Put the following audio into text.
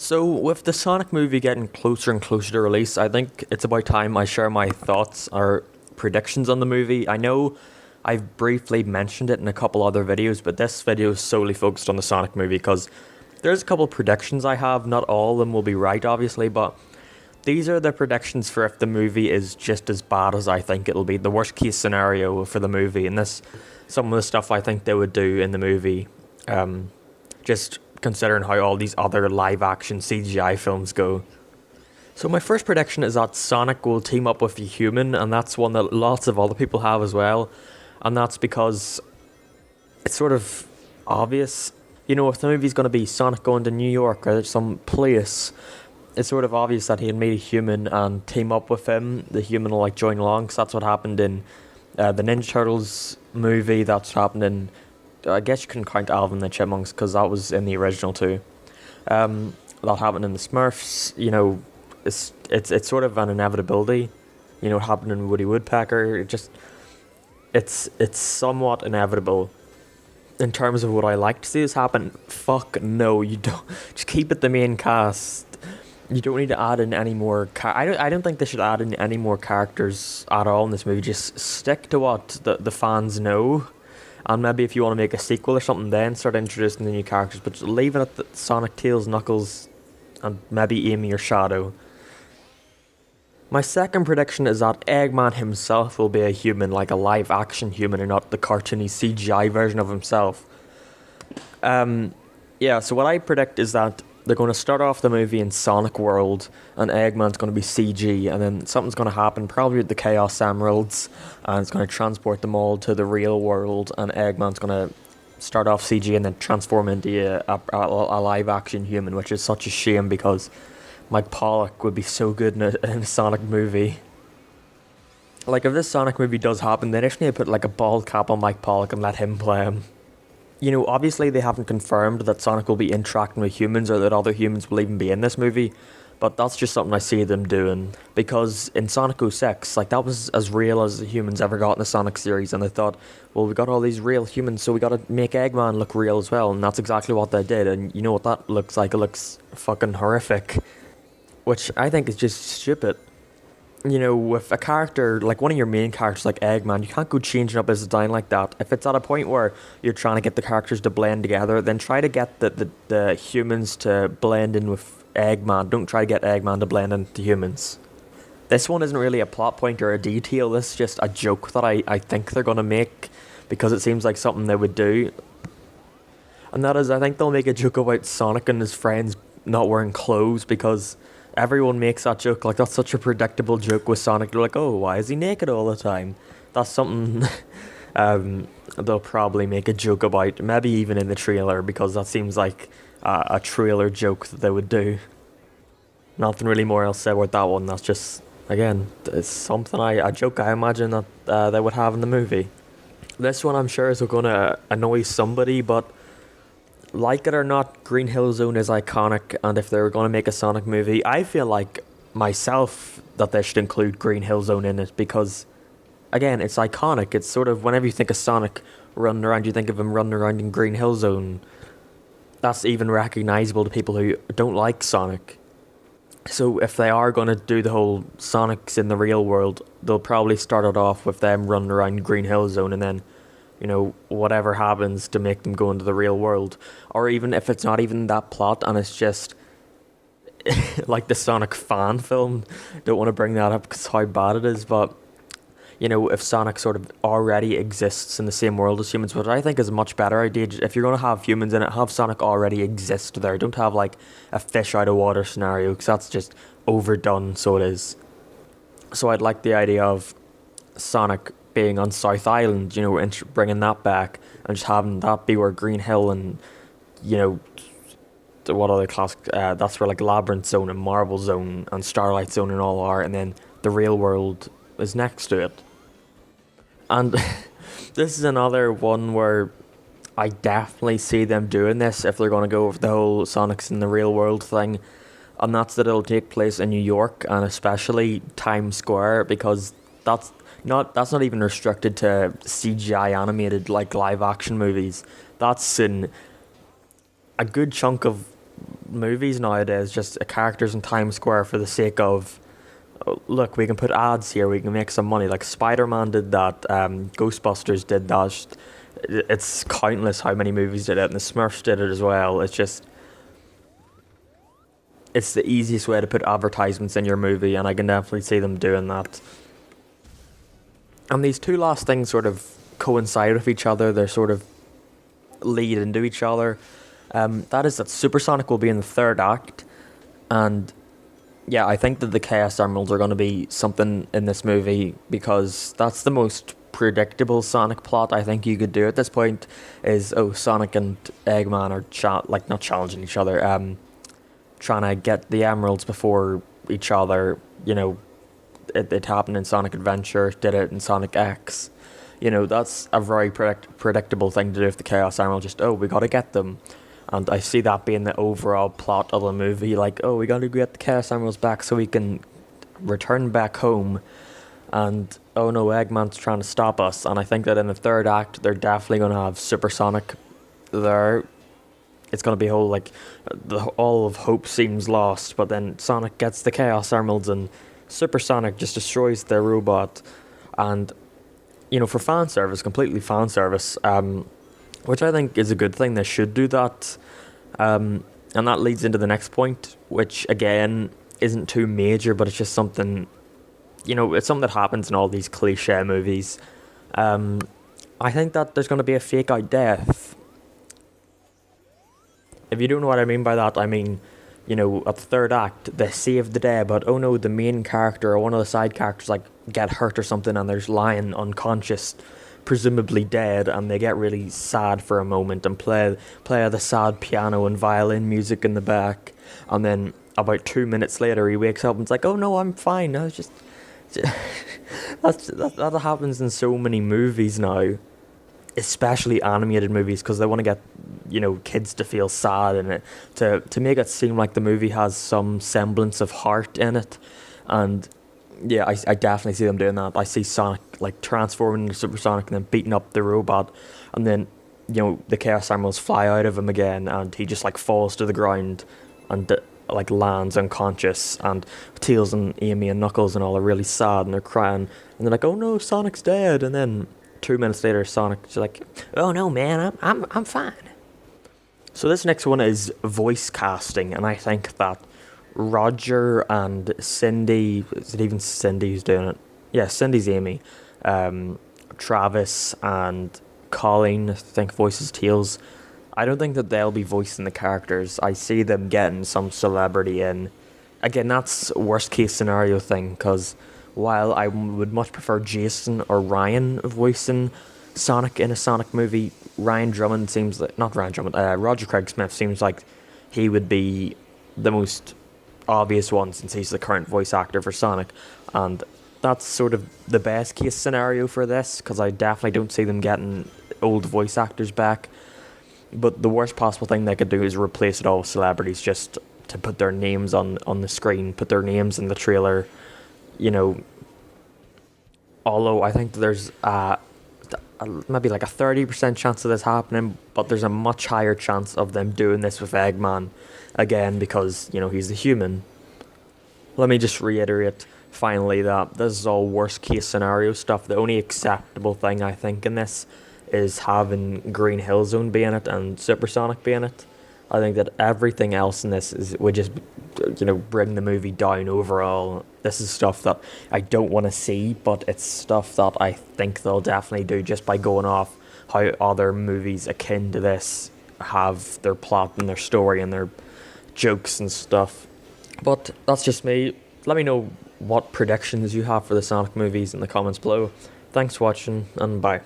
So, with the Sonic movie getting closer and closer to release, I think it's about time I share my thoughts or predictions on the movie. I know I've briefly mentioned it in a couple other videos, but this video is solely focused on the Sonic movie because there's a couple predictions I have. Not all of them will be right, obviously, but these are the predictions for if the movie is just as bad as I think it'll be. The worst case scenario for the movie, and this, some of the stuff I think they would do in the movie. Just considering how all these other live action CGI films go. So my first prediction is that Sonic will team up with a human, and that's one that lots of other people have as well. And that's because it's sort of obvious. You know, if the movie's going to be Sonic going to New York or some place, it's sort of obvious that he'd meet a human and team up with him. The human will like join along, because that's what happened in the Ninja Turtles movie. That's what happened in, I guess you can count Alvin and the Chipmunks because that was in the original too. That happened in the Smurfs. You know, it's sort of an inevitability. You know, it happened in Woody Woodpecker. It's somewhat inevitable. In terms of what I like to see this happen, fuck no, you don't. Just keep it the main cast. You don't need to add in any more. I don't think they should add in any more characters at all in this movie. Just stick to what the fans know. And maybe if you want to make a sequel or something, then start introducing the new characters. But just leave it at the Sonic, Tails, Knuckles, and maybe Amy or Shadow. My second prediction is that Eggman himself will be a human, like a live-action human, and not the cartoony CGI version of himself. Yeah, so what I predict is that they're going to start off the movie in Sonic World, and Eggman's going to be CG, and then something's going to happen, probably with the Chaos Emeralds, and it's going to transport them all to the real world, and Eggman's going to start off CG and then transform into a live-action human, which is such a shame because Mike Pollock would be so good in a Sonic movie. Like, if this Sonic movie does happen, they just need to put like a bald cap on Mike Pollock and let him play him. You know, obviously they haven't confirmed that Sonic will be interacting with humans or that other humans will even be in this movie, but that's just something I see them doing. Because in Sonic 06, like, that was as real as the humans ever got in the Sonic series, and they thought, well, we got all these real humans, so we gotta make Eggman look real as well, and that's exactly what they did, and you know what that looks like? It looks fucking horrific. Which I think is just stupid. You know, with a character, like one of your main characters like Eggman, you can't go changing up his design like that. If it's at a point where you're trying to get the characters to blend together, then try to get the humans to blend in with Eggman. Don't try to get Eggman to blend into humans. This one isn't really a plot point or a detail, this is just a joke that I think they're going to make, because it seems like something they would do. And that is, I think they'll make a joke about Sonic and his friends not wearing clothes, because everyone makes that joke. Like, that's such a predictable joke with Sonic. They're like, oh, why is he naked all the time? That's something they'll probably make a joke about, maybe even in the trailer, because that seems like a trailer joke that they would do. Nothing really more else said about that one. That's just, again, it's something a joke I imagine that they would have in the movie. This one I'm sure is going to annoy somebody, but like it or not, Green Hill Zone is iconic, and if they were going to make a Sonic movie, I feel like myself that they should include Green Hill Zone in it, because again, it's iconic. It's sort of, whenever you think of Sonic running around, you think of him running around in Green Hill Zone. That's even recognizable to people who don't like Sonic. So if they are going to do the whole Sonic's in the real world, they'll probably start it off with them running around Green Hill Zone, and then, you know, whatever happens to make them go into the real world. Or even if it's not even that plot and it's just like the Sonic fan film, don't want to bring that up because how bad it is, but you know, if Sonic sort of already exists in the same world as humans, which I think is a much better idea. If you're going to have humans in it, have Sonic already exist there. Don't have like a fish out of water scenario, because that's just overdone, so it is. So I'd like the idea of Sonic being on South Island, you know, bringing that back, and just having that be where Green Hill and, you know, what other classic, that's where like Labyrinth Zone and Marble Zone and Starlight Zone and all are, and then the real world is next to it. And this is another one where I definitely see them doing this if they're going to go with the whole Sonic's in the real world thing, and that's that it'll take place in New York, and especially Times Square, because that's not even restricted to CGI animated like live action movies. That's in a good chunk of movies nowadays, just characters in Times Square for the sake of, oh, look, we can put ads here, we can make some money. Like Spider-Man did that, Ghostbusters did that. It's countless how many movies did it, and the Smurfs did it as well. It's the easiest way to put advertisements in your movie, and I can definitely see them doing that. And these two last things sort of coincide with each other. They're sort of lead into each other. That is that Supersonic will be in the third act, and yeah, I think that the Chaos Emeralds are going to be something in this movie because that's the most predictable Sonic plot I think you could do at this point. Is Sonic and Eggman are not challenging each other, trying to get the emeralds before each other. You know, it happened in Sonic Adventure, did it in Sonic X. You know, that's a very predictable thing to do with the Chaos Emerald. Just, we gotta get them. And I see that being the overall plot of the movie. Like, we gotta get the Chaos Emeralds back so we can return back home. And, oh no, Eggman's trying to stop us. And I think that in the third act, they're definitely gonna have Supersonic there. It's gonna be all of hope seems lost. But then Sonic gets the Chaos Emeralds and Supersonic just destroys their robot. And for fan service, completely fan service, which I think is a good thing. They should do that. And that leads into the next point, which again isn't too major, but it's just something, it's something that happens in all these cliche movies. I think that there's going to be a fake out death. If you don't know what I mean by that, I mean, at the third act, they save the day, but oh no, the main character or one of the side characters get hurt or something, and there's lying unconscious, presumably dead, and they get really sad for a moment and play the sad piano and violin music in the back, and then about 2 minutes later he wakes up and it's like, oh no, I'm fine. I was just that happens in so many movies now, especially animated movies, because they want to get kids to feel sad in it, to make it seem like the movie has some semblance of heart in it. And yeah, I definitely see them doing that. I see Sonic transforming into Supersonic and then beating up the robot, and then the Chaos Emeralds fly out of him again, and he just falls to the ground and lands unconscious, and Tails and Amy and Knuckles and all are really sad and they're crying, and they're like, oh no, Sonic's dead. And then 2 minutes later, Sonic's like, oh no, man, I'm fine. So this next one is voice casting, and I think that Roger and Cindy, is it even Cindy who's doing it? Yeah, Cindy's Amy. Travis and Colleen, I think, voices Tails. I don't think that they'll be voicing the characters. I see them getting some celebrity in. Again, that's worst case scenario thing, because while I would much prefer Jason or Ryan voicing Sonic in a Sonic movie, Roger Craig Smith seems like he would be the most obvious one since he's the current voice actor for Sonic, and that's sort of the best case scenario for this, because I definitely don't see them getting old voice actors back. But the worst possible thing they could do is replace it all with celebrities, just to put their names on the screen, put their names in the trailer. Although I think there's maybe a 30% chance of this happening, but there's a much higher chance of them doing this with Eggman, again, because, he's a human. Let me just reiterate, finally, that this is all worst case scenario stuff. The only acceptable thing, I think, in this is having Green Hill Zone be in it and Supersonic be in it. I think that everything else in this would just, bring the movie down overall. This is stuff that I don't want to see, but it's stuff that I think they'll definitely do just by going off how other movies akin to this have their plot and their story and their jokes and stuff. But that's just me. Let me know what predictions you have for the Sonic movies in the comments below. Thanks for watching, and bye.